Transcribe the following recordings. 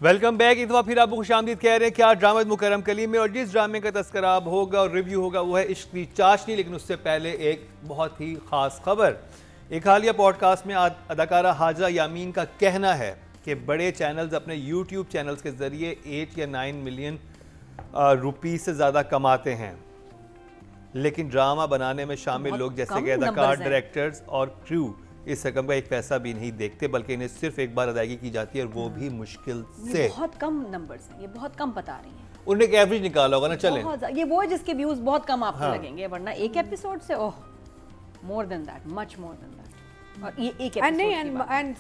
Welcome back. इस बार फिर आपको खुशामदीद कह रहे हैं क्या ड्रामा मुकरम कली में, और जिस ड्रामे का तस्करा अब होगा और रिव्यू होगा वो है इश्क की चाशनी। लेकिन उससे पहले एक बहुत ही खास खबर। एक हालिया पॉडकास्ट में अदाकारा हाजरा यामीन का कहना है कि बड़े चैनल्स अपने यूट्यूब चैनल्स के जरिए 8 या 9 मिलियन रुपीस से ज़्यादा कमाते हैं, लेकिन ड्रामा बनाने में शामिल लोग जैसे कि अदाकार, डायरेक्टर्स और क्रू इस रकम का एक पैसा भी नहीं देखते, बल्कि इन्हें सिर्फ एक बार अदायगी की जाती है और वो भी मुश्किल से। बहुत कम नंबर्स हैं, ये बहुत कम बता रही हैं। उन्होंने एक एवरेज निकाला होगा ना, चलें ये वो है जिसके व्यूज बहुत कम आपको लगेंगे, वरना एक एपिसोड से oh more than that, much more than that. और ये एक एपिसोड एंड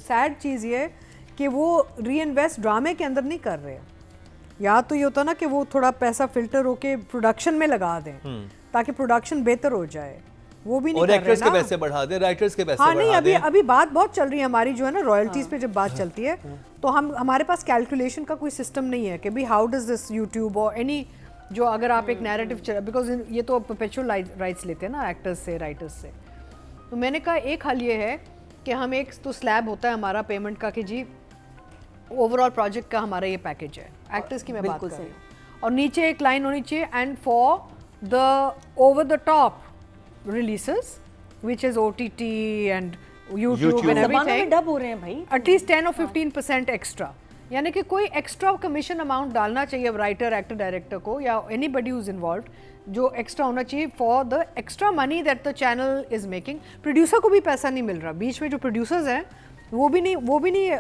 सैड चीज़ ये कि वो री इन्वेस्ट ड्रामे के अंदर नहीं कर रहे। या तो ये होता ना कि वो थोड़ा पैसा फिल्टर होके प्रोडक्शन में लगा दें ताकि प्रोडक्शन बेहतर हो जाए, वो भी नहीं और कर एक्टर्स रहे के पैसे बढ़ा दे, राइटर्स के पैसे हाँ नहीं, बढ़ा अभी अभी बात बहुत चल रही है हमारी जो है ना रॉयल्टीज पे जब बात चलती है तो हमारे पास कैलकुलेशन का कोई सिस्टम नहीं है कि भाई हाउ डज दिस यूट्यूब और एनी जो अगर आप एक नैरेटिव चला, बिकॉज ये तो परपेचुअल राइट्स लेते हैं ना एक्टर्स से, राइटर्स से। तो मैंने कहा एक हल ये है कि हम एक तो स्लैब होता है हमारा पेमेंट का कि जी ओवरऑल प्रोजेक्ट का हमारा ये पैकेज है, एक्टर्स की मैं बात कर रही हूँ, और नीचे एक लाइन होनी चाहिए and for the over the top releases which is OTT and YouTube and everything dub हो रहे हैं भाई, at least 10 or 15% एक्स्ट्रा, यानी कि कोई एक्स्ट्रा कमीशन अमाउंट डालना चाहिए राइटर, एक्टर, डायरेक्टर को या एनीबडी हु इज इन्वॉल्व्ड, जो एक्स्ट्रा होना चाहिए for the extra money that the channel is making. Producer को भी पैसा नहीं मिल रहा, बीच में जो प्रोड्यूसर्स हैं वो भी नहीं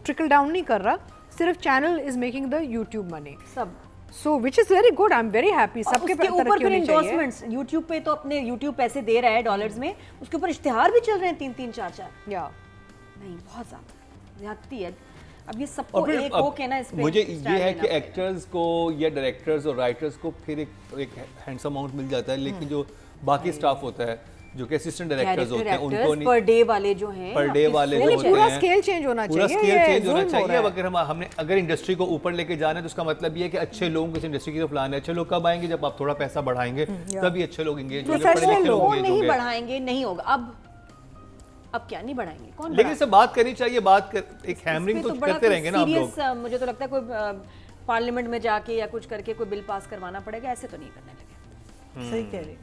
ट्रिकल डाउन नहीं कर रहा, सिर्फ channel is making the YouTube money सब। So which is very good, I'm very happy। सबके ऊपर फिर एंडोर्समेंट्स YouTube पे तो अपने YouTube पैसे दे रहा है डॉलर्स में, उसके ऊपर इश्तिहार भी चल रहे हैं 3-3 4-4 या नहीं, बहुत ज्यादा ज्यादती है। अब ये सबको एक हो के ना इस पे मुझे ये है कि एक्टर्स को या डायरेक्टर्स और राइटर्स को फिर एक हैंडसम अमाउंट मिल जाता है, लेकिन जो बाकी स्टाफ होता है जो कि असिस्टेंट डायरेक्टर्स होते हैं उनको नहीं, पर डे वाले जो हैं, पर डे वाले जो होते हैं पूरा स्केल चेंज होना चाहिए, पूरा स्केल चेंज होना चाहिए। अगर हमने अगर इंडस्ट्री को ऊपर लेके जाना है तो उसका मतलब ये है कि अच्छे लोग इस इंडस्ट्री की तरफ लाने। अच्छे लोग कब आएंगे? जब आप थोड़ा पैसा बढ़ाएंगे तभी अच्छे लोग एंगेज होंगे, पढ़े लिखे लोग एंगेज नहीं होंगे। बढ़ाएंगे नहीं होगा। अब क्या नहीं बढ़ाएंगे, कौन लेकिन इससे बात करनी चाहिए, एक हैमरिंग तो करते रहेंगे ना हम लोग। मुझे तो लगता है कोई पार्लियामेंट में जाके या कुछ करके कोई बिल पास करवाना पड़ेगा, ऐसे तो नहीं करने लगे। सही कह रही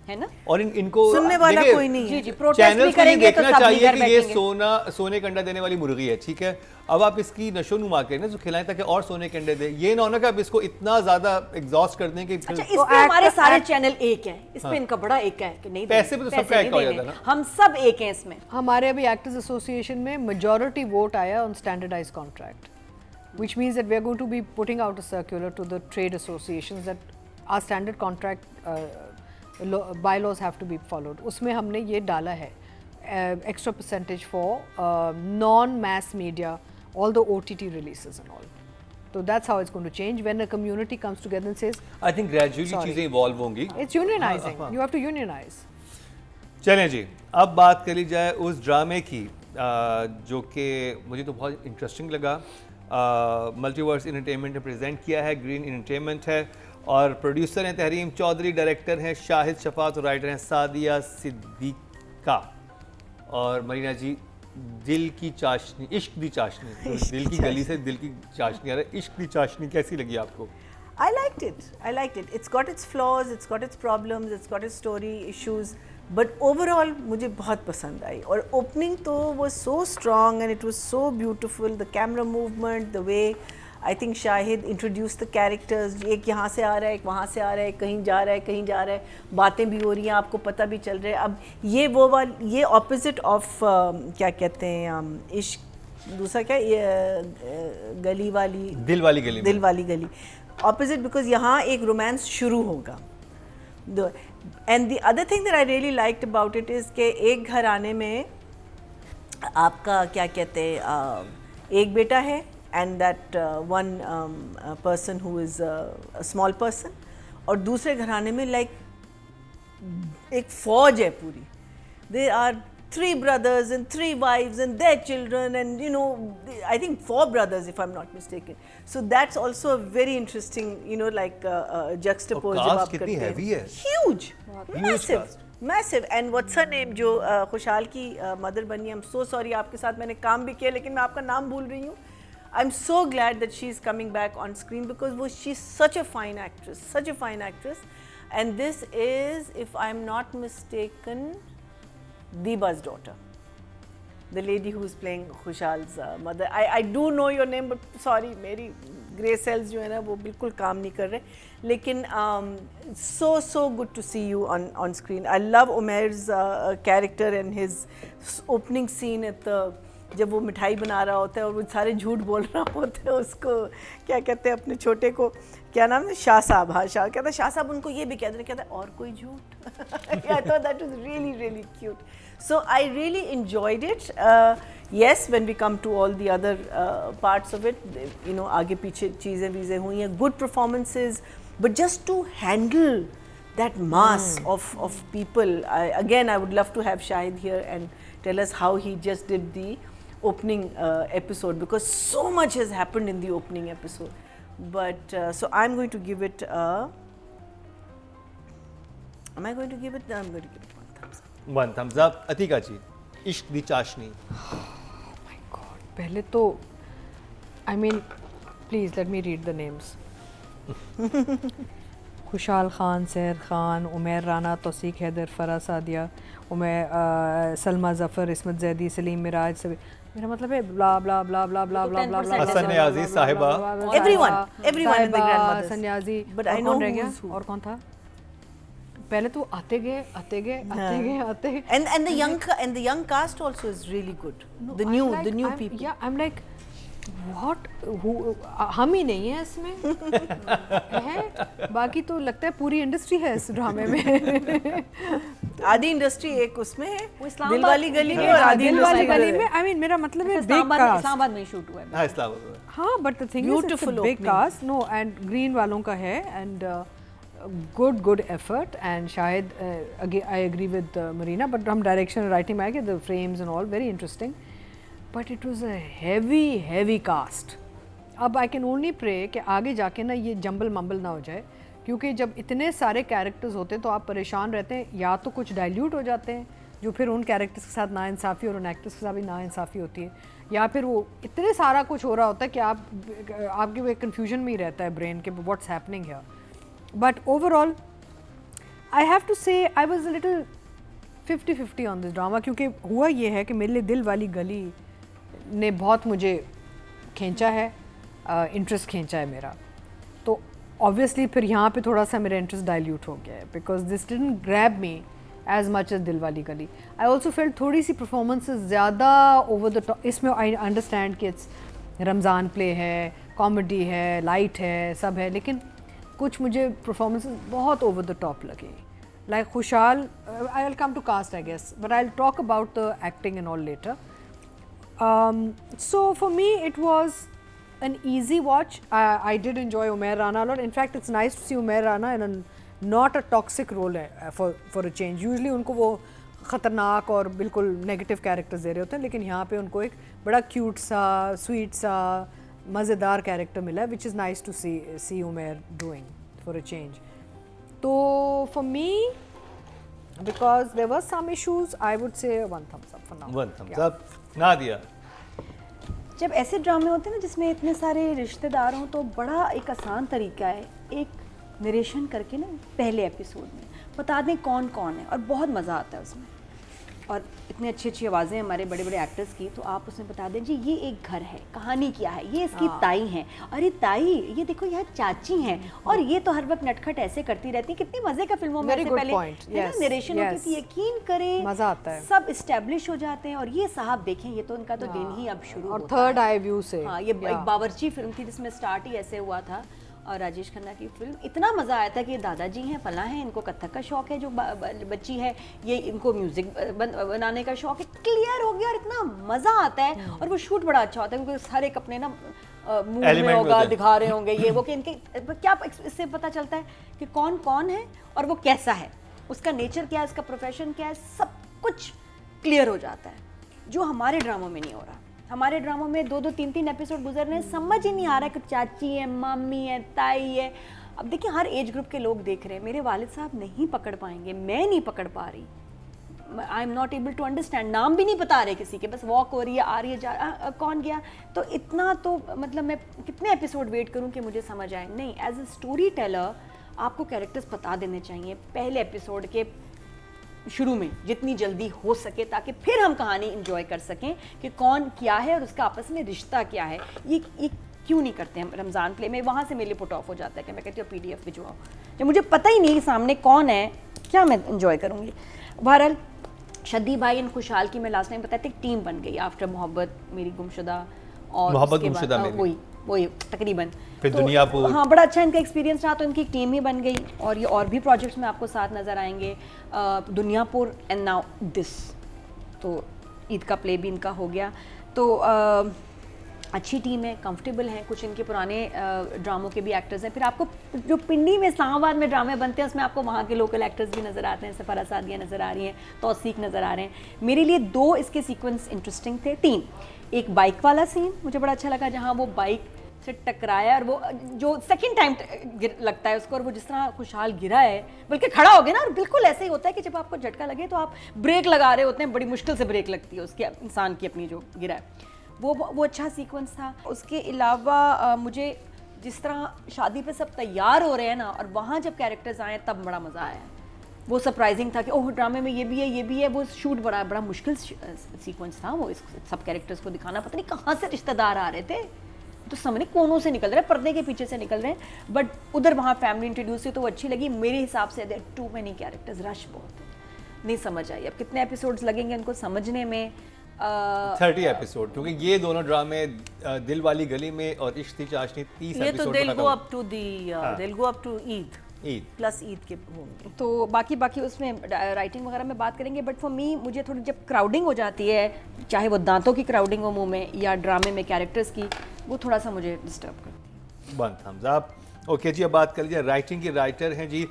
है ना, और इनको सुनने वाला कोई नहीं है। जी प्रोटेस्ट भी करेंगे तो देखना चाहिए कि ये बैठेंगे। सोने का अंडा देने वाली मुर्गी है, ठीक है। अब आप इसकी नशोनुमा करें ना, जो खिलाएं ताकि और सोने के अंडे दे। ये ना होना कि आप इसको इतना ज्यादा एग्जॉस्ट कर दें कि अच्छा, इस पे हमारे सारे चैनल एक हैं, इस पे इनका बड़ा एक है कि नहीं, पैसे पे तो सबका एक हो जाता है ना, हम सब एक हैं इसमें। हमारे अभी एक्टर्स एसोसिएशन में मेजॉरिटी वोट आया on standardised contract, which means that we are going to be putting out a circular to the trade associations that our standard contract bylaws have to be followed। उसमें हमने ये डाला है extra percentage for non-mass media, all the OTT releases and all। So that's how it's going to change when a community comes together and says, I think gradually चीजें evolve होंगी। It's unionizing, you have to unionize। चलें जी, अब बात करी जाए उस ड्रामे की जो कि मुझे तो बहुत इंटरेस्टिंग लगा। मल्टीवर्स एंटरटेनमेंट ने प्रेजेंट किया है, ग्रीन एंटरटेनमेंट है, और प्रोड्यूसर हैं तहरीम चौधरी, डायरेक्टर हैं शाहिद शफात और राइटर हैं सादिया सिद्दीका। और मरीना जी, दिल की चाशनी, इश्क दी चाशनी, तो दिल की गली से दिल की चाशनी आ रहा है, इश्क दी चाशनी कैसी लगी आपको? I liked it. It's got its flaws, it's got its problems, it's got its story issues, but overall मुझे बहुत पसंद आई। और opening तो was so strong and it was so beautiful, the camera movement, the way I think Shahid introduced the characters, एक यहाँ से आ रहा है, एक वहाँ से आ रहा है, कहीं जा रहा है, कहीं जा रहा है, बातें भी हो रही हैं, आपको पता भी चल रहा है। अब ये वो वाली, ये opposite of क्या कहते हैं इश्क, दूसरा क्या ये गली वाली, दिल वाली गली opposite, because यहाँ एक रोमांस शुरू होगा। And the other thing that I really liked about it is कि एक घराने में आपका क्या कहते हैं एक बेटा है and that one person who is a small person, और दूसरे घराने में like एक फौज है पूरी। There are 3 brothers and 3 wives and their children and you know I think 4 brothers if I'm not mistaken, so that's also a very interesting like juxtapose जब आप करते हैं। heavy है, huge massive and what's her name जो खुशहाल की mother बनी है, I'm so sorry, आपके साथ मैंने काम भी किया लेकिन मैं आपका नाम भूल रही हूँ। I'm so glad that she's coming back on screen because she's such a fine actress. And this is, if I'm not mistaken, Deeba's daughter, the lady who's playing Khushal's mother. I do know your name, but sorry, मेरी grey cells जो है ना वो बिल्कुल काम नहीं कर रहे. लेकिन so good to see you on screen. I love Umair's character and his opening scene at the जब वो मिठाई बना रहा होता है और वो सारे झूठ बोल रहा होता है उसको क्या कहते हैं अपने छोटे को क्या नाम है शाह साहब. हाँ शाह कहता है शाह साहब उनको ये भी कहते हैं कहता है और कोई झूठ. I thought that was really cute. So I really enjoyed it. Yes, when we come to all the other parts of it, you know, आगे पीछे चीज़ें वीज़ें हुई हैं, good performances, but just to handle that mass of people. I would love to have Shahid here and tell us how he just did the opening episode, because so much has happened in the opening episode. But so I'm going to give it am I going to give it? I'm going to give it 1 thumbs up. 1 thumbs up. Atika जी, इश्क दी चाशनी. My God, पहले तो I mean, please let me read the names. Khushal Khan, सहर खान, उमैर राना, तौसीक हैदर, फरा सादिया, सलमा ज़फ़र, इस्मत ज़ैदी, सलीम मिराज. सभी मेरा मतलब है ब्ला ब्ला ब्ला ब्ला ब्ला ब्ला ब्ला ब्ला. हसन न्याज़ी साहिबा. Everyone in the grandmothers. Hasan Niazi. But I know कौन रह गया who's who. और कौन था? पहले तो आते गए. And the young cast also is really good. The new people. Yeah, I'm like, what? हम ही नहीं है इसमें. है बाकी तो लगता है पूरी इंडस्ट्री है इस ड्रामे में. आधी इंडस्ट्री एक उसमें है, इस्लामाबाद- दिल वाली गली में और आधी दिल वाली इंडस्ट्री गली में. I mean मेरा मतलब है big इस्लामाबाद cast. में शूट हुआ है. हाँ इस्लामाबाद. हाँ, but the thing is it's a Beautiful big opening. cast. No, and Green वालों का है and good effort. And शायद again I agree with Marina, but हम direction and writing में आए कि the frames and all very interesting. But it was a heavy cast. अब I can only pray कि आगे जाके ना ये जंबल मंबल ना हो जाए, क्योंकि जब इतने सारे कैरेक्टर्स होते हैं तो आप परेशान रहते हैं, या तो कुछ डाइल्यूट हो जाते हैं जो फिर उन कैरेक्टर्स के साथ नाइंसाफ़ी और उन एक्टर्स के साथ भी नाइंसाफ़ी होती है, या फिर वो इतने सारा कुछ हो रहा होता है कि आपके वो कन्फ्यूजन में ही रहता है ब्रेन के what's happening here. But overall I have to say I was a little 50-50 on this drama, क्योंकि हुआ ये है कि मेरे लिए दिल वाली गली ने बहुत मुझे खींचा है, इंटरेस्ट खींचा है मेरा. तो ऑब्वियसली फिर यहाँ पे थोड़ा सा मेरा इंटरेस्ट डाइल्यूट हो गया है, because this didn't grab me as much as Dil Wali Gali. I also felt थोड़ी सी परफॉर्मेंसेस ज़्यादा ओवर द टॉप. इसमें आई अंडरस्टैंड कि इट्स रमज़ान प्ले है, कॉमेडी है, लाइट है, सब है, लेकिन कुछ मुझे परफॉर्मेंसेस बहुत ओवर द टॉप लगे. Like Khushal, I will come to cast I guess, but I will talk about the acting and all later. So for me it was an easy watch. I did enjoy Umair Rana a lot. In fact, it's nice to see Umair Rana in not a toxic role for a change. Usually उनको वो ख़तरनाक और बिल्कुल negative characters दे रहे होते हैं, लेकिन यहाँ पे उनको एक बड़ा क्यूट सा, स्वीट सा, मज़ेदार कैरेक्टर मिला, which is nice to see Umair doing for a change. तो for me, because there were some issues, I would say 1 thumbs up for now. 1 thumbs up. Nadia. जब ऐसे ड्रामे होते हैं ना जिसमें इतने सारे रिश्तेदार हों, तो बड़ा एक आसान तरीका है एक नरेशन करके ना पहले एपिसोड में बता दें कौन कौन है, और बहुत मज़ा आता है उसमें. और इतनी अच्छी आवाज़ें हमारे बड़े बड़े एक्टर्स की, तो आप उसमें बता दें जी ये एक घर है, कहानी क्या है, ये इसकी ताई हैं, अरे ताई ये देखो यहाँ चाची हैं, और ये तो हर वक्त नटखट ऐसे करती रहती है. कितनी मज़े का फिल्मों में Very ऐसे good पहले point. है ना Yes, नरेशन होती yes. थी, यकीन करें मज़ा आता है. सब इस्टेब्लिश हो जाते हैं, और ये साहब देखें ये तो इनका तो दिन ही अब शुरू और होता थर्ड है. आई व्यू से. हाँ, ये एक बावर्ची फिल्म थी जिसमें स्टार्ट ही ऐसे हुआ था, और राजेश खन्ना की फिल्म. इतना मज़ा आया था कि ये दादाजी हैं, फलां हैं, इनको कथक का शौक है, जो बच्ची है ये इनको म्यूज़िक बनाने का शौक है. क्लियर हो गया, और इतना मज़ा आता है. और वो शूट बड़ा अच्छा होता है, क्योंकि हर एक अपने ना मूड में होगा, दिखा रहे होंगे ये वो, कि इनके क्या इससे पता चलता है कि कौन कौन है और वो कैसा है, उसका नेचर क्या है, उसका प्रोफेशन क्या है, सब कुछ क्लियर हो जाता है, जो हमारे ड्रामों में नहीं हो रहा. हमारे ड्रामों में 2-2, 3-3 एपिसोड गुजर रहे हैं, समझ ही नहीं आ रहा है कि चाची है, मम्मी है, ताई है. अब देखिए हर एज ग्रुप के लोग देख रहे हैं. मेरे वालिद साहब नहीं पकड़ पाएंगे, मैं नहीं पकड़ पा रही. I am not able to understand, नाम भी नहीं बता रहे किसी के, बस वॉक हो रही है, आ रही है, कौन गया, तो इतना तो मतलब मैं कितने एपिसोड वेट करूं कि मुझे समझ आए? नहीं, एज अ स्टोरी टेलर आपको कैरेक्टर्स बता देने चाहिए पहले एपिसोड के शुरू में जितनी जल्दी हो सके, ताकि फिर हम कहानी इंजॉय कर सकें कि कौन क्या है और उसका आपस में रिश्ता क्या है। ये क्यों नहीं करते हम रमज़ान प्ले में? वहाँ से मेरे लिए पुट ऑफ हो जाता है कि मैं कहती हूँ PDF भिजवाओ, जब मुझे पता ही नहीं कि सामने कौन है, क्या मैं इंजॉय करूँगी। बहरहाल शद्दी भाई एंड खुशहाल की मैं लास्ट टाइम बताती एक टीम बन गई आफ्टर मोहब्बत, मेरी गुमशुदा, और मोहब्बत गुमशुदा में वही तकरीबन फिर दुनियापुर। हाँ, बड़ा अच्छा इनका एक्सपीरियंस रहा, तो इनकी एक टीम ही बन गई, और ये और भी प्रोजेक्ट्स में आपको साथ नज़र आएंगे। दुनियापुर एंड नाउ दिस, तो ईद का प्ले भी इनका हो गया। तो अच्छी टीम है, कंफर्टेबल है। कुछ इनके पुराने ड्रामों के भी एक्टर्स हैं। फिर आपको जो पिंडी में इस्लामाबाद में ड्रामे बनते हैं उसमें आपको वहाँ के लोकल एक्टर्स भी नज़र आते हैं। सफ़रा सादिया नज़र आ रही हैं, तौसीक नज़र आ रहे हैं। मेरे लिए 2 इसके सीक्वेंस इंटरेस्टिंग थे, 3। एक बाइक वाला सीन मुझे बड़ा अच्छा लगा, जहाँ वो बाइक से टकराया और वो जो सेकंड टाइम लगता है उसको, और वो जिस तरह खुशहाल गिरा है, बल्कि खड़ा हो गया ना, और बिल्कुल ऐसे ही होता है कि जब आपको झटका लगे तो आप ब्रेक लगा रहे होते हैं, बड़ी मुश्किल से ब्रेक लगती है उसके इंसान की अपनी जो गिरा है, वो अच्छा सीक्वेंस था। उसके अलावा मुझे जिस तरह शादी पे सब तैयार हो रहे हैं ना, और वहाँ जब कैरेक्टर्स आए तब बड़ा मज़ा आया। वो सरप्राइजिंग था कि ओह ड्रामे में ये भी है, ये भी है। वो शूट बड़ा मुश्किल सीक्वेंस था, वो सब कैरेक्टर्स को दिखाना, पता नहीं कहाँ से रिश्तेदार आ रहे थे, तो सामने कोनों से निकल रहे हैं, पर्दे के पीछे से निकल रहे हैं, बट उधर वहाँ फैमिली इंट्रोड्यूस हुई तो वो अच्छी लगी। मेरे हिसाब से there too many characters, rush बहुत है, नहीं समझ आई। अब कितने एपिसोड्स लगेंगे उनको समझने में? 30 एपिसोड, क्योंकि ये दोनों ड्रामे दिल वाली गली में और इश्क थी चाशनी 30 ये एपिसोड तो they'll go up to the they'll go up to Eid plus Eid के होंगे। तो बाकी उसमें राइटिंग वगैरह में बात करेंगे, बट फॉर मी मुझे थोड़ी जब क्राउडिंग हो जाती है, चाहे वो दांतों की क्राउडिंग हो मुंह में या ड्रामे में कैरेक्टर्स की, वो थोड़ा सा मुझे डिस्टर्ब करती है। One thumbs up. Okay ji, अब बात कर लीजिए राइटिंग की। राइटर हैं जी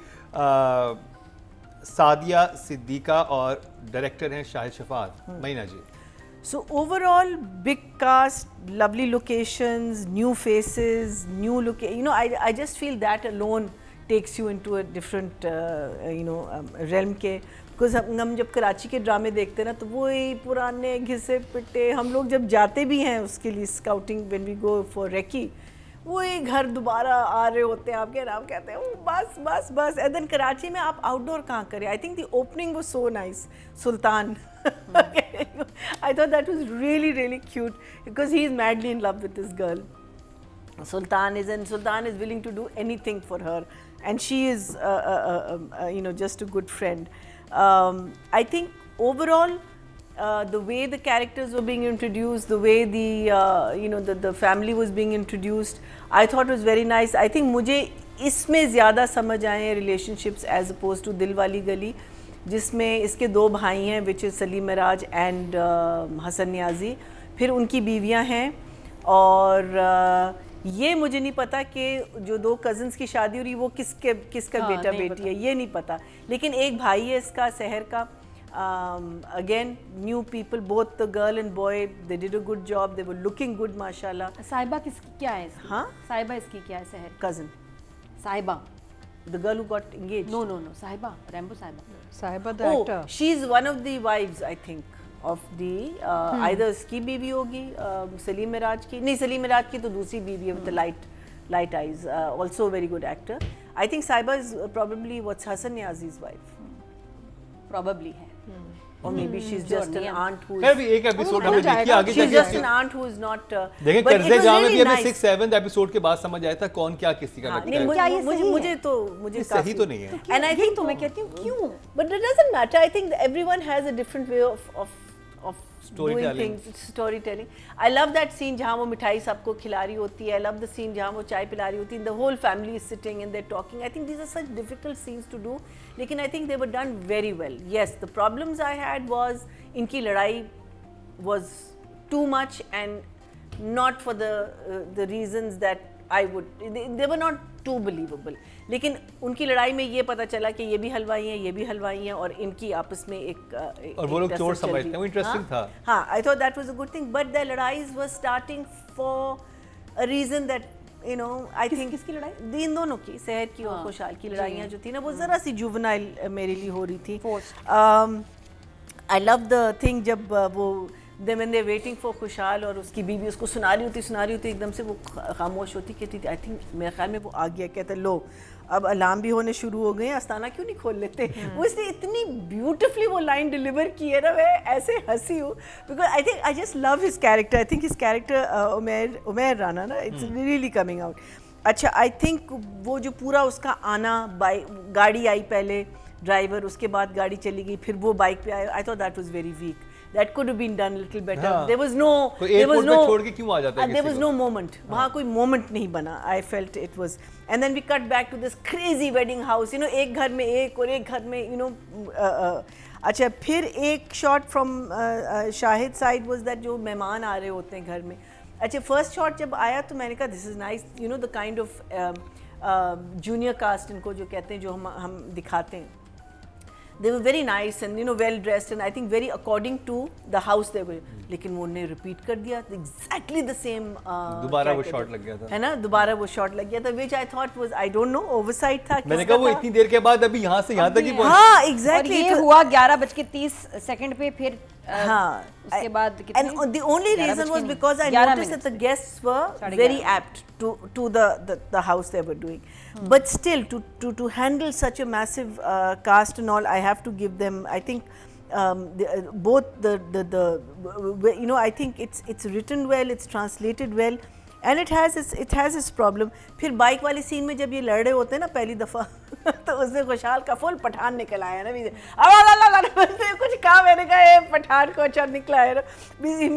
सादिया सिद्दीका और डायरेक्टर हैं शाहिद शफात महीना जी। So overall, big cast, lovely locations, new faces, new look. You know, I just feel that alone takes you into a different realm के, because हम जब कराची के ड्रामे देखते हैं ना, तो वही पुराने घिसे पिटे, हम लोग जब जाते भी हैं उसके लिए scouting, when we go for recce, वही घर दोबारा आ रहे होते हैं आपके, नाम कहते हैं बस एंड देन कराची में आप आउटडोर कहाँ करें? I think the opening was so nice, Sultan I thought that was really cute because he is madly in love with this girl. Sultan is willing to do anything for her, and she is just a good friend. I think overall the way the characters were being introduced, the way the family was being introduced, I thought was very nice. I think मुझे इसमें ज़्यादा समझ आए हैं relationships as opposed to दिल वाली गली, जिसमें इसके 2 भाई हैं, which is Salim Miraj and Hassan Niazi, फिर उनकी बीवियां हैं, और ये मुझे नहीं पता कि जो 2 कज़न्स की शादी हो रही वो किसका बेटा बेटी है, ये नहीं पता, लेकिन एक भाई है इसका सहर का। Again, new people, both the girl and boy, they did a good job, they were looking good माशाल्लाह। साहिबा किसकी क्या है इसकी? हाँ, साहिबा इसकी क्या है? सहर cousin, साहिबा, the girl who got engaged. no साहिबा, रैम्बो साहिबा the actor. she is one of the wives, I think, of the either इसकी बीवी होगी सलीम मिराज की, नहीं सलीम मिराज की तो दूसरी बीवी है with the light eyes, also a very good actor. I think Saiba is probably what's Hassan Niazi's wife. probably है, or maybe she's just an aunt who खैर भी एक एपिसोड हमने देखी, आगे she's जाके just an aunt who is not देखिए but it कर्जे was जहाँ में really भी हमें nice. 6-7 एपिसोड के बाद समझ आया था कौन क्या किसी का हाँ, लगता नहीं, है। क्या ये सही है? मुझे सही काफी- तो नहीं है। And I think तो मैं कहती हूँ क्यों? But it doesn't matter. I think everyone has a different way of doing Storytelling. things, storytelling. I love that scene जहाँ वो मिठाई सबको खिला रही होती है. I love the scene जहाँ वो चाय पिला रही होती है. The whole family is sitting and they're talking. I think these are such difficult scenes to do. लेकिन I think they were done very well. Yes, the problems I had was इनकी लड़ाई was too much and not for the reasons that I would. They were not too believable. लेकिन उनकी लड़ाई में ये पता चला कि ये भी हलवाई हैं, ये भी हलवाई हैं, और इनकी आपस में एक और वो लोग चोर समझते हैं, वो इंटरेस्टिंग था। हाँ, I thought that was a good thing, but the लड़ाईज were starting for a reason that I think किसकी लड़ाई? इन दोनों की, सहर की और खुशहाल की लड़ाइयाँ जो थी ना, वो ज़रा सी जुवेनाइल मेरे लिए हो रही थी। आई लव द थिंग जब वो when they're waiting for खुशहाल और उसकी बीवी उसको सुना रही होती एकदम से वो खामोश होती, कहती थी आई थिंक मेरे ख्याल में वो आ गया, कहते लो अब अलार्म भी होने शुरू हो गए, आस्ताना क्यों नहीं खोल लेते। वो इसने इतनी ब्यूटिफुली वो लाइन डिलीवर की है ना, मैं ऐसे हंसी हूँ because I think I just love his character. I think his character Umer Rana ना, इट्स रियली कमिंग आउट। अच्छा, आई थिंक वो जो पूरा उसका आना, गाड़ी आई पहले ड्राइवर, उसके बाद गाड़ी चली गई, फिर वो बाइक पे आया, I thought that was very weak, that could have been done a little better. हाँ. There was no छोड़ के क्यों आ जाता है there was no moment. वहाँ कोई moment नहीं बना. I felt it was, and then we cut back to this crazy wedding house. You know, एक घर में एक और एक घर में, you know, अच्छा, फिर एक shot from Shahid side was that जो मेहमान आ रहे होते हैं घर में. अच्छा, first shot जब आया तो मैंने कहा this is nice. You know, the kind of junior cast इनको जो कहते हैं, जो हम दिखाते हैं. They were very nice and, you know, well dressed and I think very according to the house they were. लेकिन वो उन्हें repeat कर दिया exactly the same. दोबारा वो shot लग गया था, है ना, दोबारा वो shot लग गया था, which I thought was, I don't know, oversight था। मैंने कहा वो इतनी देर के बाद अभी यहाँ से यहाँ तक ही पहुँचा। हाँ, exactly। और ये हुआ 11:30 पे, फिर हाँ, उसके बाद कितने? and the only reason was because I noticed that the guests were very apt to the house they were doing. But still, to handle such a massive cast and all, I have to give them, I think, both the you know, I think it's written well, it's translated well, and it has its problem. फिर bike वाली scene में जब ये लड़ रहे होते हैं ना पहली दफ़ा तो उसमें खुशहाल का फुल पठान निकल आया ना, कुछ कहा, मैंने कहा ये पठान को अच्छा निकला है ना,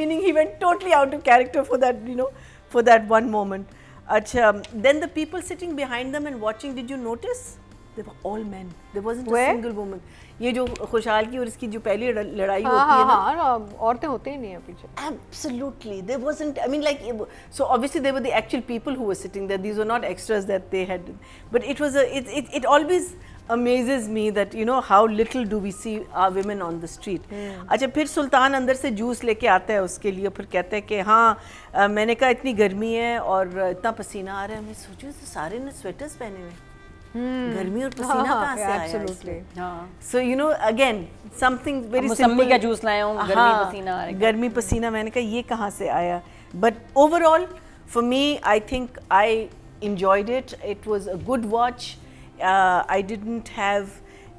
meaning he went totally out of character for that, you know, for that one moment. अच्छा, then the people sitting behind them and watching, did you notice? They were all men. There wasn't a single woman. ये जो खुशहाल की और इसकी जो पहली लड़ाई होती है ना, औरतें होते ही नहीं है पीछे। Absolutely, there wasn't. I mean, like, so obviously they were the actual people who were sitting there. These were not extras that they had. But it was it always amazes me that, you know, how little do we see our women on the street. अच्छा, फिर सुल्तान अंदर से juice लेके आता है उसके लिए, फिर कहते हैं कि हाँ मैंने कहा इतनी गर्मी है और इतना पसीना आ रहा है, मैं सोचूं तो सारे ने स्वेटर्स पहने हुए, गर्मी और पसीना कहाँ से आया इसमें? So you know, again something very simple. मौसमी का जूस लाया हूँ, गर्मी पसीना आ रहा है। गर्मी पसीना, मैंने कहा ये कहाँ से आया? But overall, for me, I think I enjoyed it. It was a good watch. I didn't have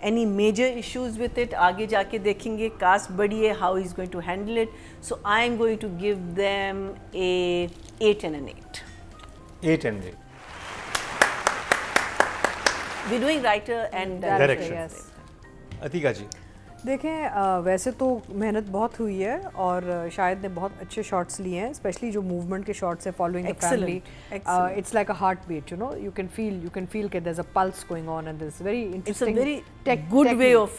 any major issues with it. आगे जाके देखेंगे, cast बड़ी है, how he's going to handle it. So I am going to give them a 8 and an 8. 8 and 8. We're doing writer and Direction. Yes. Atika जी, देखें वैसे तो मेहनत बहुत हुई है और शायद ने बहुत अच्छे शॉट्स लिए हैं, स्पेशली जो मूवमेंट के शॉट्स है following the family. It's like a heart beat, you know, you can feel कि there is a pulse going on and this very interesting, very good way of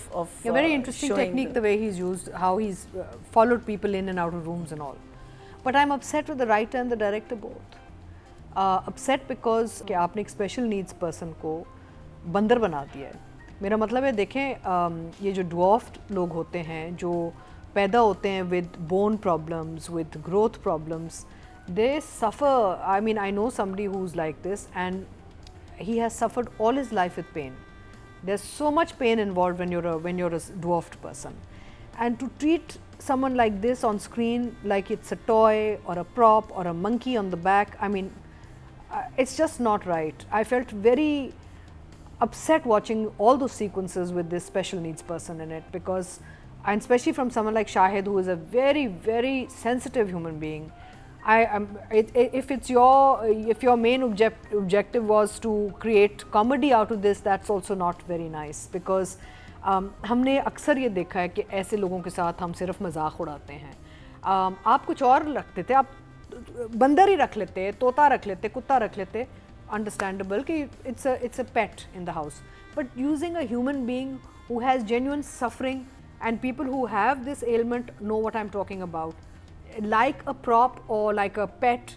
very interesting technique the way he's used, how he's followed people in and out of rooms and all. But I'm upset with the writer and the director both. Upset because कि आपने एक special needs person को बंदर बना दिया है. मेरा मतलब है, देखें ये जो ड्वार्फ्ड लोग होते हैं जो पैदा होते हैं with bone problems, with growth problems, they suffer. I mean, I know somebody who is like this and he has suffered all his life with pain. There's so much pain involved when you're a dwarfed person, and to treat someone like this on screen like it's a toy or a prop or a monkey on the back, I mean, it's just not right. I felt very upset watching all those sequences with this special needs person in it, because, and especially from someone like Shahid, who is a very, very sensitive human being. If your main objective was to create comedy out of this, that's also not very nice, because हमने अक्सर ये देखा है कि ऐसे लोगों के साथ हम सिर्फ मजाक उड़ाते हैं. आप कुछ और रखते थे, आप बंदर ही रख लेते, तोता रख लेते, कुत्ता रख लेते, understandable कि it's a pet in the house, but using a human being who has genuine suffering, and people who have this ailment know what I'm talking about, like a prop or like a pet,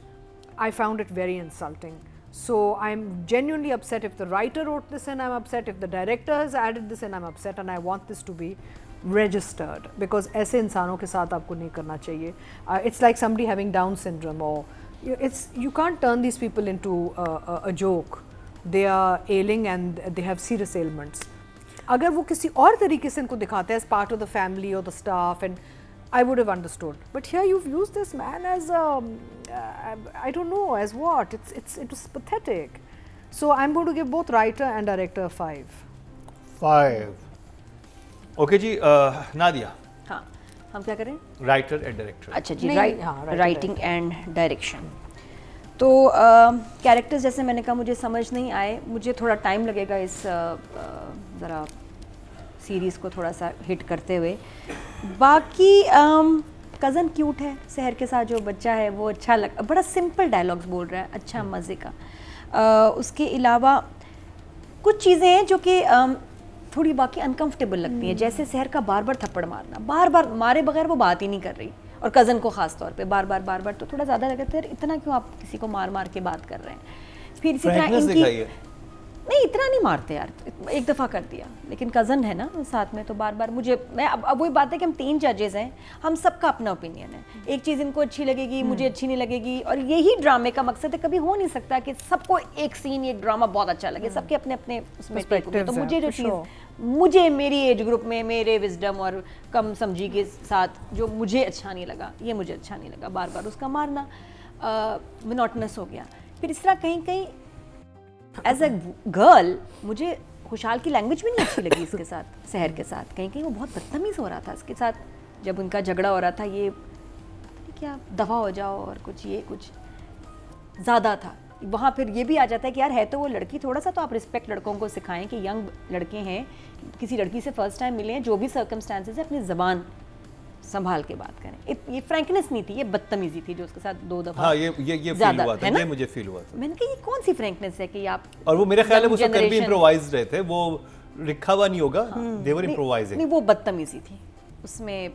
I found it very insulting. So I'm genuinely upset if the writer wrote this in, I'm upset if the director has added this in, I'm upset, and I want this to be registered, because ऐसे इंसानों के साथ आपको नहीं करना चाहिए. It's like somebody having Down syndrome, or you can't turn these people into a joke. They are ailing and they have serious ailments. अगर वो किसी और तरीके से इनको दिखाते हैं as part of the family or the staff, and I would have understood. But here you've used this man as I don't know as what. It was pathetic. So I'm going to give both writer and director a 5. 5 okay जी। नादिया, हाँ, हम क्या करें? Writer and director. अच्छा जी, नहीं, हाँ, writer, writing and direction. तो characters जैसे मैंने कहा मुझे समझ नहीं आए, मुझे थोड़ा टाइम लगेगा इस ज़रा सीरीज़ को थोड़ा सा हिट करते हुए। बाकी कज़न क्यूट है, शहर के साथ जो बच्चा है वो अच्छा लग, बड़ा सिंपल डायलॉग्स बोल रहा है, अच्छा मज़े का। उसके अलावा कुछ चीज़ें हैं जो कि थोड़ी बाकी अनकंफर्टेबल लगती हैं, जैसे शहर का बार बार थप्पड़ मारना, बार बार मारे बगैर वो बात ही नहीं कर रही, और कज़न को ख़ास तौर पे बार बार तो थोड़ा ज़्यादा लगता है, इतना क्यों आप किसी को मार मार के बात कर रहे हैं। फिर इसी तरह Frankness इनकी दिखाई है। नहीं, इतना नहीं मारते यार, एक दफ़ा कर दिया, लेकिन कज़न है ना साथ में, तो बार बार मुझे मैं अब वही बात है कि हम 3 जजेस हैं, हम सबका अपना ओपिनियन है, एक चीज़ इनको अच्छी लगेगी, मुझे अच्छी नहीं लगेगी, और यही ड्रामे का मकसद है। कभी हो नहीं सकता कि सबको एक सीन एक ड्रामा बहुत अच्छा लगे, सबके अपने अपने उसमें take होंगे। तो मुझे जो चीज़ मुझे मेरी एज ग्रुप में मेरे विजडम और कम समझी के साथ जो मुझे अच्छा नहीं लगा, ये मुझे अच्छा नहीं लगा, बार बार उसका मारना मोनोटनस हो गया। फिर इस तरह कहीं कहीं एज अ गर्ल मुझे खुशहाल की लैंग्वेज भी नहीं अच्छी लगी इसके साथ, शहर के साथ कहीं कहीं वो बहुत बदतमीज़ हो रहा था इसके साथ, जब उनका झगड़ा हो रहा था, ये क्या दफ़ा हो जाओ, और कुछ ये कुछ ज़्यादा था वहाँ। फिर ये भी आ जाता है कि यार है तो वो लड़की, थोड़ा सा तो आप रिस्पेक्ट लड़कों को सिखाएं कि यंग लड़के हैं, किसी लड़की से फर्स्ट टाइम मिले हैं, जो भी सर्कमस्टांसेस है अपनी ज़बान संभाल के बात करें। ये फ्रैंकनेस नहीं थी, ये बदतमीजी थी जो उसके साथ 2 दफ़ा। हाँ, ये फील हुआ था, ये मुझे फील हुआ था। मैंने कहा ये कौन सी फ्रैंकनेस है कि आप, और वो मेरे ख्याल में वो सब कर भी generation- इम्प्रोवाइज रहे थे, वो लिखा हुआ नहीं होगा, दे वर इम्प्रोवाइजिंग। नहीं वो बदतमीजी थी उसमें,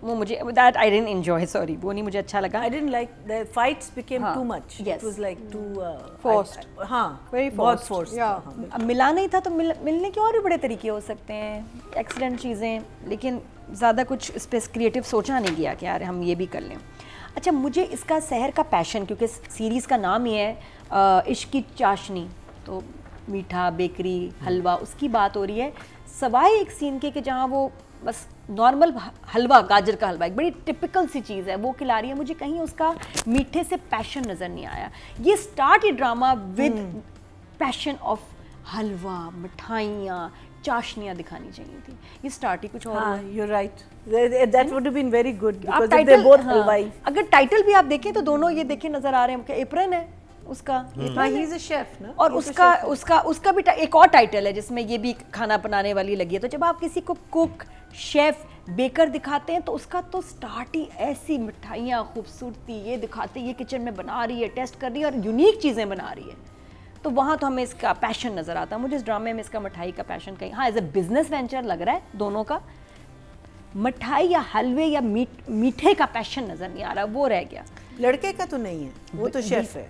वो मुझे that I didn't enjoy, sorry, वो नहीं मुझे अच्छा लगा। I didn't like the fights became हाँ, too much. yes. It was like too Forced. हाँ, Very बहुत forced. forced. Yeah. हाँ, बिल्कुल। अब मिला नहीं था तो मिलने के और भी बड़े तरीके हो सकते हैं, एक्सीडेंट चीज़ें, लेकिन ज़्यादा कुछ इस पर क्रिएटिव सोचा नहीं गया कि यार हम ये भी कर लें। अच्छा, मुझे इसका शहर का पैशन, क्योंकि सीरीज़ का नाम ही है इश्क की चाशनी, तो मीठा, बेकरी, हलवा, उसकी बात हो रही है, सवाए एक सीन के कि जहाँ वो बस नॉर्मल हलवा, गाजर का हलवा, एक बड़ी टिपिकल सी चीज़ है, वो खिला रही है, मुझे कहीं उसका मीठे से पैशन नज़र नहीं आया। ये स्टार्ट, ये ड्रामा विद पैशन ऑफ हलवा, मिठाइयाँ, चाशनियाँ दिखानी चाहिए थी, ये स्टार्ट ही कुछ और हुआ। हाँ, you're right. That would have been very good आप because if title, they're both हाँ, हलवाई. अगर टाइटल भी आप देखें तो दोनों ये देखे नजर आ रहे हैं, एप्रन है उसका, हाँ, he's a chef, ना? और He's a उसका chef. उसका भी एक और टाइटल है जिसमें ये भी खाना बनाने वाली लगी है। तो जब आप किसी को कुक, शेफ, बेकर दिखाते हैं तो उसका तो स्टार्ट ही ऐसी मिठाइयाँ, खूबसूरती, ये दिखाते ये किचन में बना रही है, टेस्ट कर रही है और यूनिक चीज़ें बना रही है, तो वहाँ तो हमें इसका पैशन नज़र आता है। मुझे इस ड्रामे में इसका मिठाई का पैशन कहीं, हाँ, एज अ बिजनेस वेंचर लग रहा है दोनों का, मिठाई या हलवे या मीठे का पैशन नज़र नहीं आ रहा, वो रह गया। लड़के का तो नहीं है, वो तो शेफ है,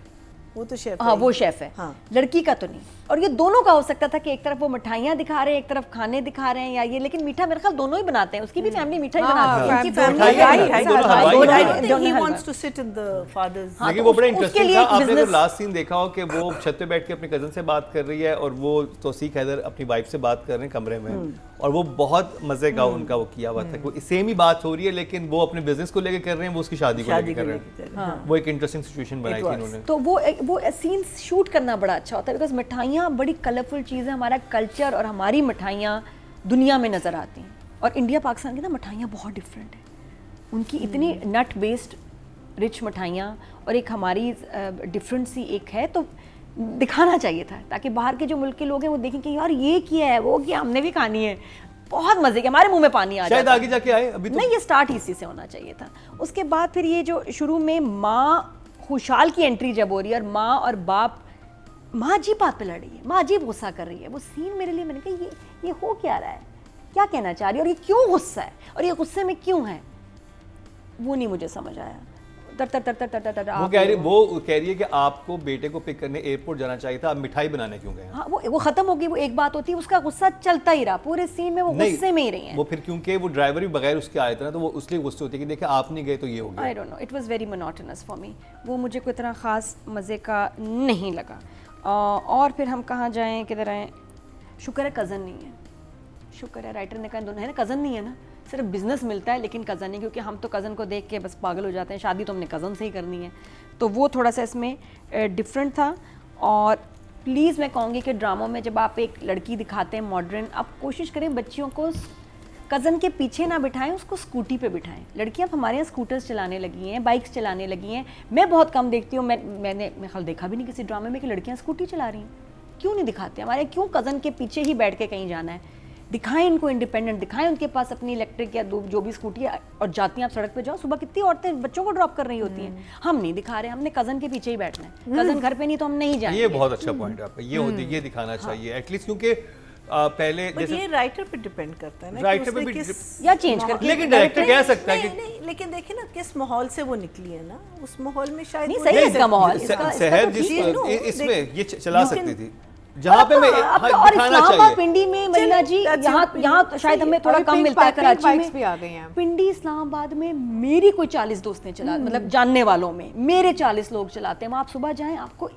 वो तो शेफ हाँ, है। वो शेफ है, हाँ। लड़की का तो नहीं। और ये दोनों का हो सकता था कि एक तरफ वो मिठाइयाँ दिखा रहे हैं, एक तरफ खाने दिखा रहे हैं, या ये, लेकिन मीठा मेरे ख्याल दोनों ही बनाते हैं, उसकी भी फैमिली मीठा ही बनाती है, family- उनकी family मिठाइयाँ है, बनाती है, दोनों हलवाई, हलवाई दोनों हैं। I don't think he हलवाई। wants to sit in the father's. हाँ, लेकिन तो वो बड़ा उसके इंटरेस्टिंग लिए था। एक आपने अगर business- लास्ट सीन देखा हो कि वो छत पे बैठ के अपनी कजन से बात कर रही है और वो तौसीक हैदर अपनी वाइफ से बात कर रहे हैं कमरे में, और वो बहुत मजे का उनका वो किया हुआ था, सेम ही बात हो रही है लेकिन वो अपने बिजनेस को लेके कर रहे हैं, वो उसकी शादी को लेके कर रहे हैं। वो एक इंटरेस्टिंग सिचुएशन बनाई थी इन्होंने। तो वो सीन शूट करना बड़ा अच्छा होता है, बिकॉज मिठाइयाँ बड़ी कलरफुल चीज़ है, हमारा कल्चर और हमारी मिठाइयाँ दुनिया में नज़र आती हैं, और इंडिया पाकिस्तान की ना मिठाइयाँ बहुत डिफरेंट हैं, उनकी इतनी नट बेस्ड रिच मिठाइयाँ, और एक हमारी डिफरेंट सी एक है, तो दिखाना चाहिए था ताकि बाहर के जो मुल्क के लोग हैं वो देखें कि यार ये किया है, वो किया, हमने भी खानी है, बहुत मजे के, हमारे मुंह में पानी आ शायद जाता है। आगे जाके आए, अभी तो नहीं, ये स्टार्ट ही इसी से होना चाहिए था। उसके बाद फिर ये जो शुरू में माँ खुशहाल की एंट्री जब हो रही है और माँ और बाप, माँ अजीब बात पे लड़ रही है, माँ अजीब गुस्सा कर रही है, वो सीन मेरे लिए, मैंने कहा ये हो क्या रहा है, क्या कहना चाह रही है, और ये क्यों गुस्सा है, और ये गुस्से में क्यों है, वो नहीं मुझे समझ आया। तर तर तर तर तर तर वो कह रही है कि आपको बेटे को पिक करने एयरपोर्ट जाना चाहिए था, आप मिठाई बनाने क्यों गए? हाँ, वो खत्म हो गई, वो एक बात होती है, उसका गुस्सा चलता ही रहा पूरे सीन में, वो गुस्से में ही रही है। वो फिर क्योंकि वो ड्राइवर भी बगैर उसके आए थे ना, तो वो उसलिए गुस्से होती है कि देखिए आप नहीं गए तो ये हो गया। I don't know, it was very monotonous for me, वो मुझे कोई इतना ख़ास मज़े का नहीं लगा। और फिर हम कहाँ जाएं, किधर आएँ, शुक्र है कज़न नहीं है, शुक्र है राइटर ने कहा दोनों है ना, कज़न नहीं है ना, सिर्फ बिजनेस मिलता है लेकिन कज़न नहीं, क्योंकि हम तो कज़न को देख के बस पागल हो जाते हैं, शादी तो हमने कज़न से ही करनी है। तो वो थोड़ा सा इसमें डिफरेंट था। और प्लीज़ मैं कहूँगी कि ड्रामों में जब आप एक लड़की दिखाते हैं मॉडर्न, आप कोशिश करें बच्चियों को कज़न के पीछे ना बिठाएं, उसको स्कूटी पे बिठाएं। लड़कियां अब हमारे यहाँ स्कूटर्स चलाने लगी हैं, बाइक्स चलाने लगी हैं। मैं बहुत कम देखती हूँ, मैंने ख्याल देखा भी नहीं किसी ड्रामे में कि लड़कियां स्कूटी चला रही हैं। क्यों नहीं दिखाते हमारे, क्यों कज़न के पीछे ही बैठ के कहीं जाना है? दिखाएं इनको इंडिपेंडेंट, दिखाएं उनके पास अपनी इलेक्ट्रिक या जो भी स्कूटी है, और जाती हैं आप सड़क पे जाओ, सुबह कितनी औरतें बच्चों को ड्रॉप कर रही होती हैं। हम नहीं दिखा रहे, हमने कज़न के पीछे ही बैठना है। कज़न घर पे नहीं तो हम नहीं जाएंगे। ये बहुत अच्छा पॉइंट है आपका, ये दिखाना चाहिए एटलीस्ट, क्योंकि पहले But जैसे ये राइटर पे डिपेंड करता है ना, राइटर कि पे उसने भी किस या चेंज करके, लेकिन डायरेक्टर कह सकता है नहीं, कि नहीं, लेकिन देखिए ना किस माहौल से वो निकली है ना, उस माहौल में शायद नहीं, वो सही है नहीं इसका माहौल, स- इसका शहर तो जिस ठीक है। no, इसमें ये चला you सकती can- थी, जहाँ पे मैं अब तो हाँ, और दिखाना इस्लामाबाद चाहिए। पिंडी में मरीना जी, that's यहाँ your यहाँ opinion. शायद हमें थोड़ा अभी कम pink मिलता है bike- कराची pink में। bikes भी आ गई हैं। पिंडी इस्लामाबाद में मेरी कोई 40 दोस्त ने चला, मतलब जानने वालों में मेरे 40 लोग चलाते हैं। वहाँ आप सुबह जाएं, आपको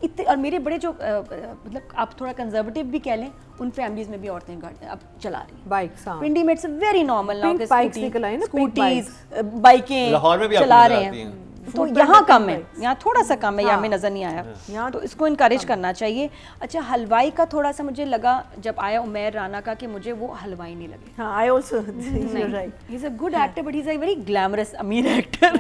इतने, और मेरे बड़े जो मतलब आप थोड़ा कंजर्वेटिव भी कह लें, उन फैमिलीज में भी औरतें अब चला रही हैं बाइक्स, हाँ। पिंडी में। It's very normal now Pink कि bikes निकल आई ना, pink स्कूटीज, bikes। बाइकें लाहौर में भी आपको चला नजर रहे आती हैं। हैं। तो यहाँ कम है, यहाँ थोड़ा सा कम है, यहाँ में नज़र नहीं आया। यहाँ तो इसको इनकरेज करना चाहिए। अच्छा, हलवाई का थोड़ा सा मुझे लगा जब आया उमैर राना का कि मुझे वो हलवाई नहीं लगे। हाँ, I also you're right. He is a good actor but he is a very glamorous अमीर एक्टर।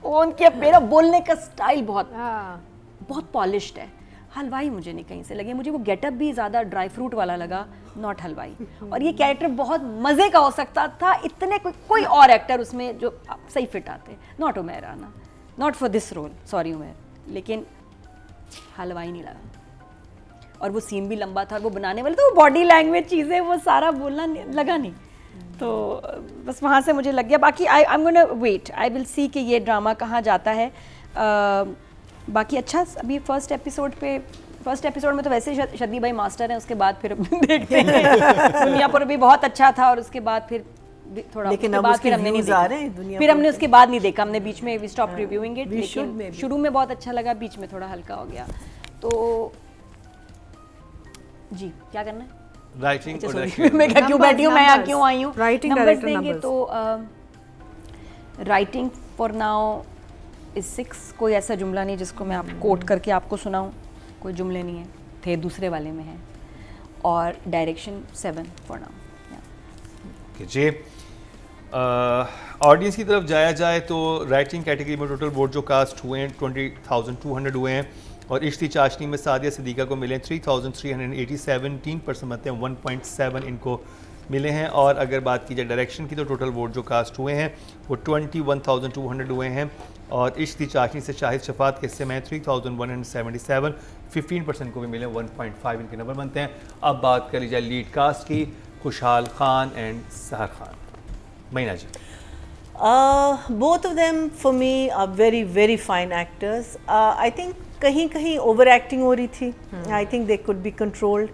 उनके मेरा बोलने का स्टाइल बहुत हाँ। बहुत पॉलिश्ड है। हलवाई मुझे नहीं कहीं से लगे, मुझे वो गेटअप भी ज़्यादा ड्राई फ्रूट वाला लगा, नॉट हलवाई। और ये कैरेक्टर बहुत मज़े का हो सकता था, इतने कोई और एक्टर उसमें जो सही फिट आते, not Umair Rana, not for this role, sorry Umair, लेकिन हलवाई नहीं लगा। और वो सीन भी लंबा था, वो बनाने वाले तो वो बॉडी लैंग्वेज चीज़ें वो सारा बोलना लगा नहीं, तो बस वहाँ से मुझे लग गया। बाकी I am gonna wait, I will see कि ये ड्रामा कहाँ जाता है। बाकी अच्छा, अभी फर्स्ट एपिसोड में तो वैसे ही शदी भाई मास्टर हैं, उसके बाद फिर देखते हैं। दुनियापुर भी बहुत अच्छा था, और उसके बाद फिर थोड़ा, लेकिन उसके अब बाद उसके फिर हमने नहीं views आ देखा। रहे हैं दुनियापुर फिर हमने के। उसके बाद नहीं देखा, हमने बीच में we stop reviewing it, We should लेकिन maybe. शुरू में बहुत अच्छा लगा, बीच में थोड़ा हल्का हो गया। तो जी क्या करना है? राइटिंग अच्छा, और sorry, डायरेक्शन। मैं क्या क्यों Numbers, बैठी हूँ, मैं यहाँ numbers. क्यों आई हूँ? Writing, Numbers director, देंगे numbers. तो राइटिंग फॉर नाउ इज 6। कोई ऐसा जुमला नहीं जिसको मैं आप कोट करके आपको सुनाऊँ, कोई जुमले नहीं है, थे दूसरे वाले में हैं। और डायरेक्शन 7 फॉर नाउ। जी, ऑडियंस की तरफ जाया जाए तो राइटिंग कैटेगरी में टोटल वोट जो कास्ट हुए हैं 20,200 हुए हैं, और इश्ती चाशनी में सादिया सिद्दीका को मिले 3,387, 3% बनते हैं, 1.7 इनको मिले हैं। और अगर बात की जाए डायरेक्शन की तो टोटल वोट जो कास्ट हुए हैं वो 21,200 हुए हैं, और इश्ती चाशनी से शाहिद शफात के हिस्से में 3,177, 15% को भी मिले, 1.5 इनके नंबर बनते हैं। अब बात कर ली जाए लीड कास्ट की, खुशहाल खान एंड सहर खान। महीना जी, Both of them for me are very very fine actors. I think कहीं कहीं ओवर एक्टिंग हो रही थी. I think they could be controlled.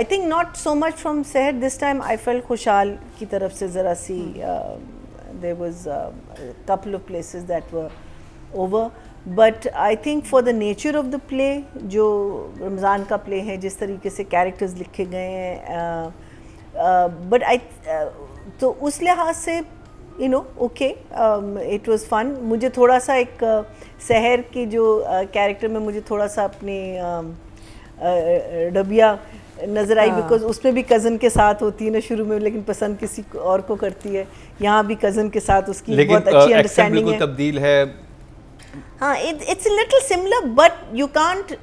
I think not so much from Seher this time. I felt खुशहाल की तरफ से ज़रा सी there was a couple of places that were over. But I think for the nature of the play, जो रमज़ान का play है, जिस तरीके से characters लिखे गए हैं, but तो उस लिहाज से you know okay, it was fun. मुझे थोड़ा सा एक सहर की जो कैरेक्टर में मुझे थोड़ा सा अपनी डबिया नज़र आई, बिकॉज उसमें भी कज़न के साथ होती है ना शुरू में, लेकिन पसंद किसी और को करती है। यहाँ भी कज़न के साथ उसकी लेकिन बहुत अच्छी एक्सेंट अंडरस्टैंडिंग बिल्कुल है। तब्दील है। हाँ, it's a little similar, but you can't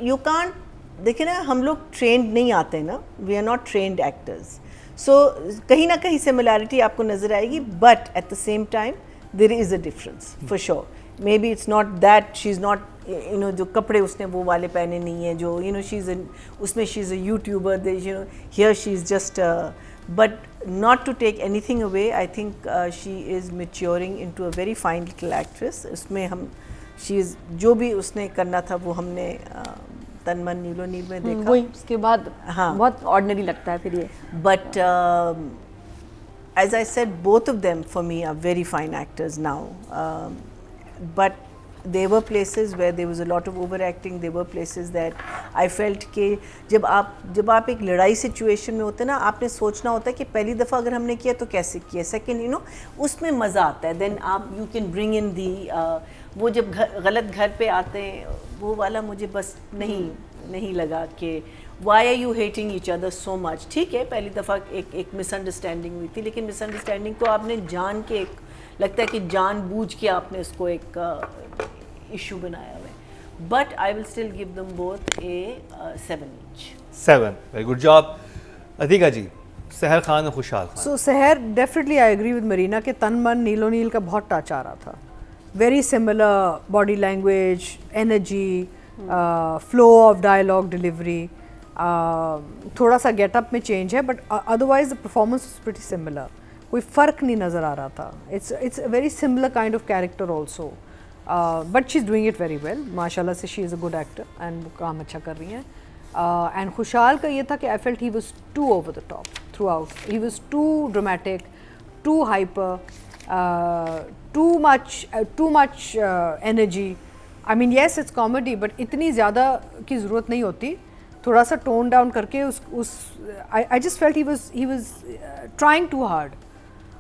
देखिए ना, हम लोग ट्रेंड नहीं आते ना, we are not trained actors, so कहीं ना कहीं सिमिलैरिटी आपको नज़र आएगी, but at the same time there is a difference for sure. Maybe it's not that she is not you know, जो कपड़े उसने वो वाले पहने नहीं हैं, जो यू नो शी इज़ उसमें she is a YouTuber, you know here she is just, but not to take anything away, I think she is maturing into a very fine little actress. उसमें हम she is जो भी उसने करना था वो हमने तन मन नीलो नील में देखा। वही उसके बाद हाँ। बहुत ऑर्डिनरी लगता है फिर ये। But as I said, both of them for me are very fine actors now. But there were places where there was a lot of overacting. There were places that I felt कि जब आप एक लड़ाई situation में होते हैं ना, आपने सोचना होता है कि पहली दफ़ा अगर हमने किया तो कैसे किया, सेकंड यू नो उसमें मज़ा आता है. देन आप यू कैन ब्रिंग इन दी वो जब गलत घर पे आते हैं वो वाला मुझे बस नहीं लगा कि why are you hating each other so much. ठीक है, पहली दफ़ा एक मिसअंडरस्टैंडिंग हुई थी, लेकिन मिसअंडरस्टैंडिंग को आपने जान के लगता है कि जानबूझ के आपने उसको एक इशू बनाया हुआ है. But I will still give them both a 7 each. 7. Very good job. Atika ji, Sehar Khan और Khushhal Khan. So Sehar definitely I agree with Marina के तन मन नीलो नील का बहुत टच आ रहा था. Very similar body language, energy, flow of dialogue delivery. थोड़ा सा गेटअप में चेंज है, but otherwise the performance is pretty similar. कोई फ़र्क नहीं नज़र आ रहा था. It's a very similar kind of character also, but she is doing it very well. माशाल्लाह से she is a good actor and वो काम अच्छा कर रही हैं. एंड खुशहाल का ये था कि I felt he was too over the top throughout. He was too dramatic, too hyper, too much energy. I mean yes it's comedy, but इतनी ज़्यादा की ज़रूरत नहीं होती. थोड़ा सा टोन डाउन करके I just felt he was trying too hard.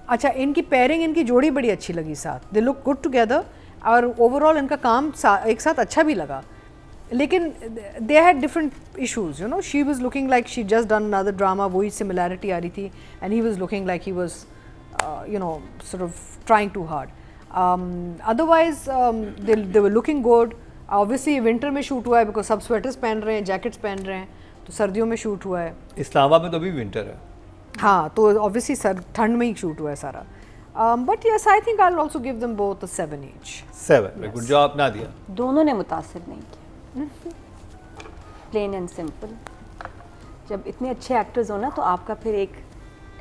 अच्छा, इनकी पेयरिंग, इनकी जोड़ी बड़ी अच्छी लगी साथ. दे लुक गुड टुगेदर और ओवरऑल इनका काम एक साथ अच्छा भी लगा. लेकिन they had different issues, you know. She was looking like she just done another drama, वही सिमिलैरिटी आ रही थी, and he was looking like he was you know sort of trying too hard. Otherwise they were looking good. Obviously winter में shoot हुआ है because सब sweaters पहन रहे हैं, जैकेट्स पहन रहे हैं, तो सर्दियों में शूट हुआ है. इस्लामाबाद में तो अभी विंटर है. हाँ, तो ऑब्वियसली ठंड में ही शूट हुआ है सारा. But yes I think I will also give them both 7 each. 7. Very good job. ना दिया दोनों ने मुतासिर नहीं किया. Plain and simple. जब इतने अच्छे एक्टर्स हो ना तो आपका फिर एक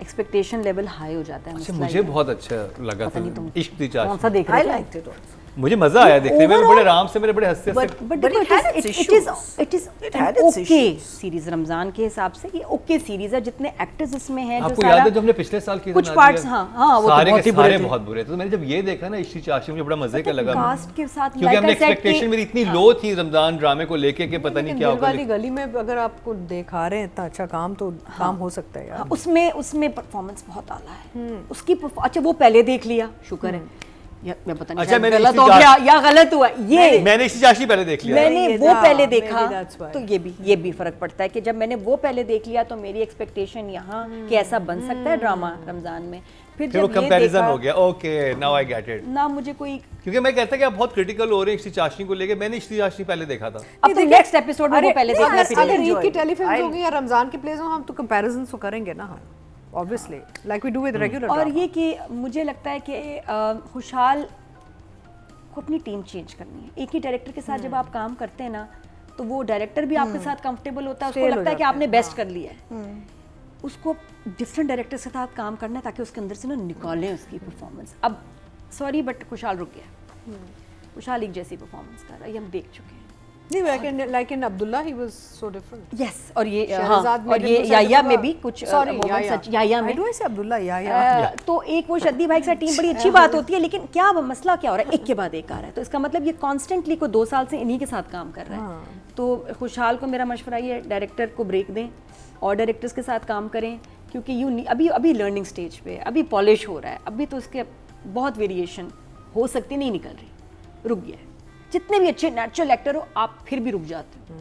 एक्सपेक्टेशन लेवल हाई हो जाता है. अच्छा, मुझे बहुत अच्छा लगा था इश्क दी चाशनी. कौन सा देख I रहे थे? liked it also. मुझे मजा आया देखने में. बड़े आराम से, मेरे बड़े हंसते But it had its issues. it is It had an its okay issues. Series. Ramzan के हिसाब से ये ओके सीरीज है. जितने एक्टर्स इसमें हैं, जो आपको याद है जो हमने पिछले साल की कुछ पार्ट्स, हाँ वो सारे बहुत के ही बुरे सारे थे. बहुत बुरे थे. तो मैंने जब ये देखा ना इश्क चाशनी, मुझे बड़ा मजे का लगा. कास्ट के साथ क्योंकि हमने like I said एक्सपेक्टेशन कि- मेरी इतनी लो थी रमजान ड्रामे को लेके कि पता नहीं क्या दिल होगा. वाली गली में अगर आपको दिखा रहे हैं इतना अच्छा काम, तो काम हो सकता है यार. हाँ, उसमें परफॉर्मेंस बहुत आला है उसकी. अच्छा, वो पहले देख लिया, शुक्र है. या मैं पता नहीं अच्छा, शायद मैंने गलत इसी हो जा- गया या गलत हुआ ये. मैंने इश्क चाशनी पहले देख लिया. मैंने ये वो था, पहले maybe देखा that's why. तो ये भी फर्क पड़ता है कि जब मैंने वो पहले देख लिया तो मेरी एक्सपेक्टेशन यहाँ कि ऐसा बन सकता है ड्रामा रमजान में. फिर फिर वो जब ये कंपैरिजन देखा हो गया. Okay, now I get it. ना, मुझे कोई. क्योंकि मैं कहता कि आप बहुत क्रिटिकल हो रहे हैं इश्क चाशनी को लेके. मैंने इश्क चाशनी पहले देखा था. अब तो नेक्स्ट एपिसोड में वो पहले नहीं, देखना फिर अगर ये। ईद की टेलीफिल्म होगी या रमजान के प्लेस हो, हम तो कंपैरिजन तो करेंगे ना हम, obviously like we do with regular. और ये कि मुझे लगता है कि खुशहाल को अपनी टीम चेंज करनी है. एक ही डायरेक्टर के साथ जब आप काम करते हैं ना, तो वो डायरेक्टर भी आपके साथ कंफर्टेबल होता है, उसको Fail हो लगता है कि जाता आपने है, बेस्ट कर लिया है. उसको डिफरेंट डायरेक्टर्स के साथ काम करना है ताकि उसके अंदर से ना निकालें उसकी परफॉर्मेंस. अब सॉरी बट खुशहाल रुक गया. खुशहाल एक जैसी परफॉर्मेंस कर रहा है, ये हम देख चुके हैं. नहीं, like in Abdullah he was so different. Yes. और ये शहरज़ाद और ये याया में भी कुछ याया में. I do say Abdullah, याया. तो एक वो शद्दी भाई के साथ टीम बड़ी अच्छी बात होती है, लेकिन क्या मसला क्या हो रहा है, एक के बाद एक आ रहा है. तो इसका मतलब ये कॉन्स्टेंटली को 2 साल से इन्हीं के साथ काम कर रहा है. तो खुशहाल को मेरा मशवरा ये है, डायरेक्टर को ब्रेक दें और डायरेक्टर्स के साथ काम करें, क्योंकि अभी लर्निंग स्टेज पे, अभी पॉलिश हो रहा है, अभी तो उसके बहुत वेरिएशन हो सकती, नहीं निकल रही, रुक गया है. जितने भी अच्छे नेचुरल एक्टर हो, आप फिर भी रुक जाते हो.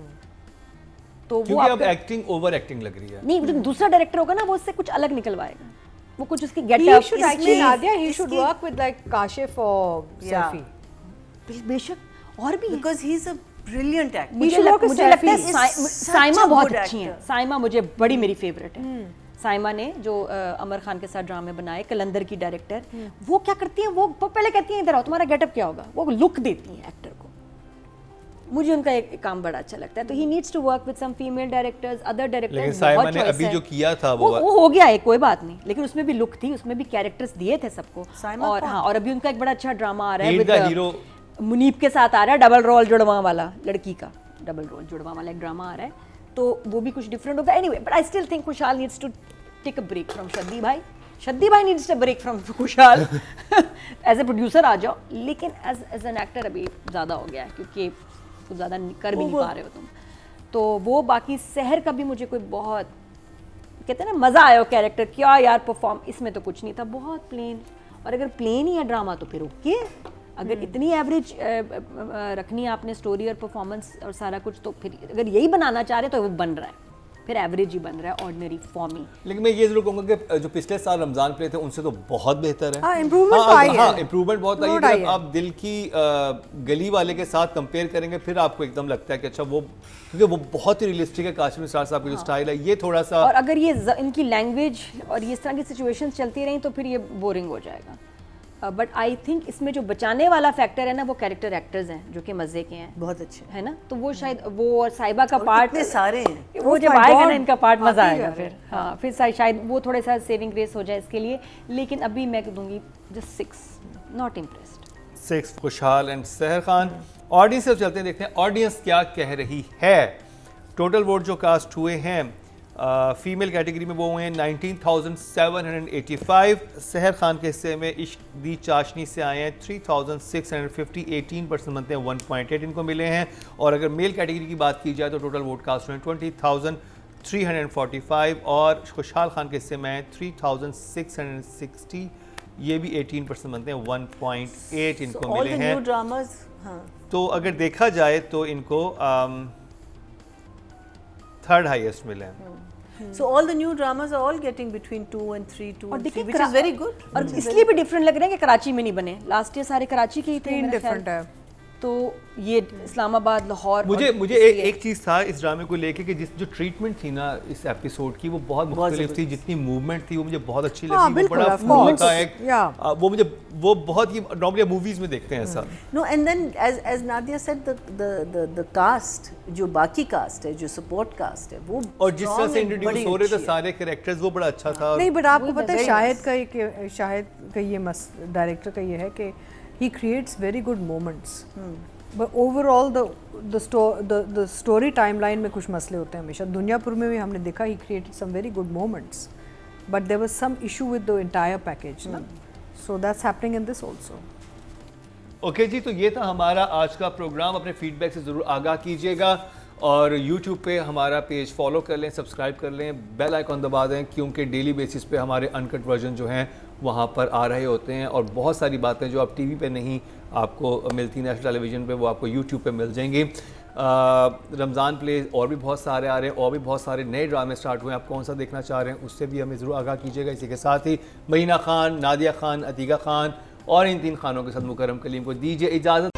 तो वो क्योंकि अब आपका एक्टिंग ओवर एक्टिंग लग रही है. नहीं, जो दूसरा डायरेक्टर होगा ना, वो उससे कुछ अलग निकलवाएगा. वो कुछ उसकी He getup should actually, Nadia, he should इसकी- work with like Kashif or Yeah. Safi. बेशक और भी है. Because he's a brilliant actor. We should work with मुझे लगता है Safi. Is Saima such a बहुत good अच्छी है. actor. साइमा मुझे बड़ी मेरी फेवरेट है. साइमा ने जो अमर खान के साथ ड्रामे बनाए, कलंदर की डायरेक्टर, वो क्या करती है, वो पहले कहती है इधर आओ, तुम्हारा गेटअप क्या होगा, वो लुक देती हैं एक्टर को. मुझे उनका एक काम बड़ा अच्छा लगता है. तो he needs to work with some female directors, other लेकिन डायरेक्टर्स. साइमा ने अभी जो किया था वो हो गया है, कोई बात नहीं, लेकिन उसमें भी लुक थी, उसमें भी कैरेक्टर्स दिए थे सबको. साइमा और कौन? हाँ, और अभी उनका एक बड़ा अच्छा ड्रामा आ रहा है Hate with the Hero. Muneeb के साथ आ रहा है, डबल रोल जुड़वा वाला, लड़की का डबल रोल जुड़वा वाला एक ड्रामा आ रहा है. तो वो भी कुछ डिफरेंट होगा. Anyway, but I still think Khushhal needs to take a break from Shaddi भाई शद्दी भाई needs a break from Khushhal as a producer आ जाओ, लेकिन एज एन एक्टर अभी ज़्यादा हो गया है क्योंकि कुछ ज़्यादा कर भी नहीं पा रहे हो तुम। तो वो बाकी सहर का भी मुझे कोई बहुत कहते हैं ना मज़ा आया कैरेक्टर, क्या यार परफॉर्म, इसमें तो कुछ नहीं था, बहुत प्लेन। और अगर प्लेन ही है ड्रामा तो फिर ओके, अगर इतनी एवरेज रखनी है आपने स्टोरी और परफॉर्मेंस और सारा कुछ, तो फिर अगर यही बनाना चाह रहे तो वो बन रहा है, फिर एवरेज ही बन रहा है, ऑर्डिनरी फॉर्म ही। लेकिन मैं ये जरूर कहूँगा कि जो पिछले साल रमजान प्ले थे उनसे तो बहुत बेहतर है। हाँ, improvement तो आई है। हाँ, इम्प्रूवमेंट बहुत आई है। Improvement आई जब आप दिल की गली वाले के साथ कंपेयर करेंगे फिर आपको एकदम लगता है कि अच्छा वो, क्योंकि वो बहुत ही रियलिस्टिक है, काशिम निसार साहब का जो स्टाइल है ये थोड़ा सा, और अगर ये इनकी लैंग्वेज और ये इस तरह की सिचुएशंस चलती रहीं तो फिर ये बोरिंग हो जाएगा। बट आई थिंक इसमें जो बचाने वाला फैक्टर है ना, वो कैरेक्टर एक्टर्स हैं जो कि मज़े के हैं, बहुत अच्छे है ना, तो वो शायद वो और साहिबा का पार्ट इतने सारे हैं। वो Oh जब my आएगा God, ना इनका पार्ट मज़ा आते ही आएगा जा रहे फिर। हाँ, फिर शायद वो थोड़ा सा सेविंग ग्रेस हो जाए इसके लिए, लेकिन अभी मैं दूंगी जस्ट 6, नॉट इम्प्रेस्ड। 6 खुशहाल एंड सहर खान। ऑडियंस से चलते हैं, देखते हैं ऑडियंस क्या कह रही है। टोटल वोट जो कास्ट हुए हैं फीमेल कैटेगरी में वो हुए हैं 19,785। सहर खान के हिस्से में इश्क दी चाशनी से आए हैं 3,650, 18% बनते हैं 1.8 इनको मिले हैं। और अगर मेल कैटेगरी की बात की जाए तो टोटल वोट कास्ट हुए हैं 20,345 और खुशहाल खान के हिस्से में 3,660, ये भी 18% बनते हैं 1.8 इनको मिले हैं। न्यू ड्रामास, हाँ, तो अगर देखा जाए तो इनको थर्ड हाईएस्ट मिले हैं। so all the new dramas are all getting between 2 and 3, 2 और and 3, देखिए which is very good. और इसलिए भी डिफरेंट लग रहे हैं कि कराची में नहीं बने, लास्ट ईयर सारे कराची के ही थे Screen मेरा different ख्याल। है। तो ये इस्लामाबाद, लाहौर, मुझे और मुझे इसलिए- एक चीज़ था इस ड्रामे को लेके कि जिस जो ट्रीटमेंट थी ना इस एपिसोड की वो बहुत मुख्तलिफ थी, जितनी मूवमेंट थी वो मुझे बहुत अच्छी हाँ, लगी। वो बिल्कुल, बड़ा of फ्लो course. था एक, Yeah. वो मुझे वो बहुत ही नॉर्मली मूवीज में देखते हैं ऐसा। No, and then as Nadia said, the cast, जो बाकी कास्ट है, जो सपोर्ट कास्ट है, वो और जिस तरह strong से and इंट्रोड्यूस बड़ी हो रहे थे अच्छी है। सारे कैरेक्टर्स वो बड़ा अच्छा था। नहीं, बट आपको पता है very शाहिद का ये डायरेक्टर का ये है कि he creates very good moments, but overall the story timeline में कुछ मसले होते हैं हमेशा। दुनियापुर में भी हमने देखा ही created some very good moments, but there was some issue with the entire package ना, so that's happening in this also. Okay जी, तो ये था हमारा आज का प्रोग्राम। अपने फीडबैक से ज़रूर आगाह कीजिएगा और यूट्यूब पे हमारा पेज फॉलो कर लें, सब्सक्राइब कर लें, बेल आइकॉन दबा दें, क्योंकि डेली बेसिस पे हमारे अनकट वर्जन जो हैं वहाँ पर आ रहे होते हैं और बहुत सारी बातें जो आप टीवी पे नहीं आपको मिलती नेशनल टेलीविज़न पे वो आपको यूट्यूब पे मिल जाएंगी। रमज़ान प्ले और भी बहुत सारे आ रहे हैं और भी बहुत सारे नए ड्रामे स्टार्ट हुए हैं, आप कौन सा देखना चाह रहे हैं उससे भी हमें ज़रूर आगाह कीजिएगा। इसी के साथ ही महीना खान, नादिया खान, अतीका खान और इन 3 खानों के साथ मुकरम कलीम को दीजिए इजाज़त।